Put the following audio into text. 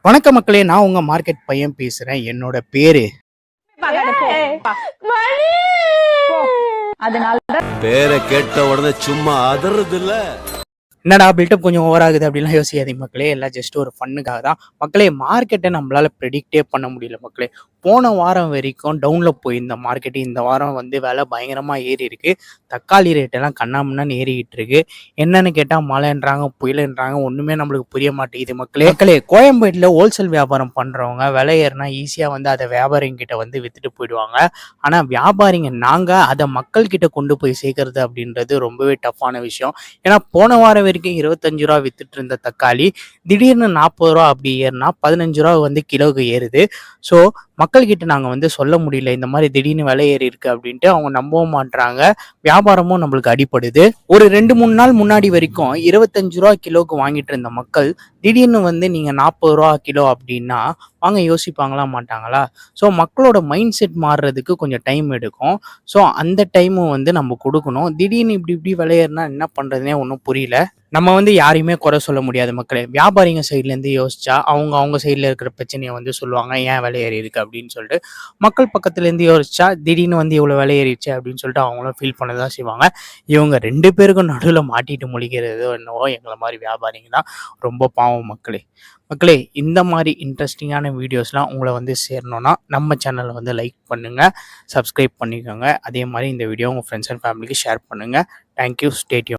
வணக்க மக்களே, நான் உங்க மார்க்கெட் பையன் பேசுறேன். என்னோட பேரு பேரை கேட்ட உடனே சும்மா அதறது இல்ல. என்னடா பில்டப் கொஞ்சம் ஓவர் ஆகுது அப்படின்லாம் யோசிக்காதீங்க மக்களே. எல்லாம் ஜஸ்ட் ஒரு ஃபன்னுக்காக தான் மக்களே. மார்க்கெட்டை நம்மளால ப்ரெடிக்டே பண்ண முடியல மக்களே. போன வாரம் வரைக்கும் டவுனில் போயிருந்த மார்க்கெட்டு இந்த வாரம் வந்து விலை பயங்கரமாக ஏறி இருக்கு. தக்காளி ரேட்டெல்லாம் கண்ணாமண்ணான்னு ஏறிக்கிட்டு இருக்கு. என்னன்னு கேட்டால் மழைன்றாங்க, புயலுன்றாங்க, ஒன்றுமே நம்மளுக்கு புரிய மாட்டேங்குது மக்களே. கோயம்பேட்டில் ஹோல்சேல் வியாபாரம் பண்ணுறவங்க விலை ஏறினா ஈஸியாக வந்து அதை வியாபாரிங்கிட்ட வந்து விற்றுட்டு போயிடுவாங்க. ஆனால் வியாபாரிங்க நாங்கள் அதை மக்கள்கிட்ட கொண்டு போய் சேர்க்கறது அப்படின்றது ரொம்பவே டஃப்பான விஷயம். ஏன்னா போன வாரம் வரைக்கும் 25 ரூபா வித்துட்டு இருந்த தக்காளி திடீர்னு 40 ரூபா அப்படி ஏறினா 15 ரூபா வந்து கிலோவுக்கு ஏறுது. ஸோ மக்கள்கிட்ட நாங்கள் வந்து சொல்ல முடியல இந்த மாதிரி திடீர்னு விலை ஏறி இருக்கு அப்படின்ட்டு. அவங்க நம்பவும் மாட்டுறாங்க, வியாபாரமும் நம்மளுக்கு அடிப்படுது. ஒரு 2-3 நாள் முன்னாடி வரைக்கும் 25 ரூபா கிலோவுக்கு வாங்கிட்டு இருந்த மக்கள் திடீர்னு வந்து நீங்க 40 ரூபா கிலோ அப்படின்னா வாங்க யோசிப்பாங்களா மாட்டாங்களா? ஸோ மக்களோட மைண்ட் செட் மாறுறதுக்கு கொஞ்சம் டைம் எடுக்கும். ஸோ அந்த டைமும் வந்து நம்ம கொடுக்கணும். திடீர்னு இப்படி விளையாடுனா என்ன பண்றதுனே ஒன்றும் புரியல. நம்ம வந்து யாரையுமே குறை சொல்ல முடியாது மக்களே. வியாபாரிங்க சைட்லேருந்து யோசிச்சா அவங்க சைடில் இருக்கிற பிரச்சனையை வந்து சொல்லுவாங்க, ஏன் விலை ஏறி இருக்கு அப்படின்னு சொல்லிட்டு. மக்கள் பக்கத்துலேருந்து யோசிச்சா திடீர்னு வந்து இவ்வளோ விலை ஏறிடுச்சு அப்படின்னு சொல்லிட்டு அவங்களும் ஃபீல் பண்ண தான் செய்வாங்க. இவங்க 2 பேருக்கும் நடுவில் மாட்டிட்டு முழிக்கிறது என்னவோ எங்களை மாதிரி வியாபாரிங்க தான் ரொம்ப பாவம் மக்களே. இந்த மாதிரி இன்ட்ரெஸ்டிங்கான வீடியோஸ்லாம் உங்களை வந்து சேரணும்னா நம்ம சேனலை வந்து லைக் பண்ணுங்கள், சப்ஸ்கிரைப் பண்ணிக்கோங்க. அதே மாதிரி இந்த வீடியோ உங்கள் ஃப்ரெண்ட்ஸ் அண்ட் ஃபேமிலிக்கு ஷேர் பண்ணுங்கள். தேங்க்யூ. Stay tune.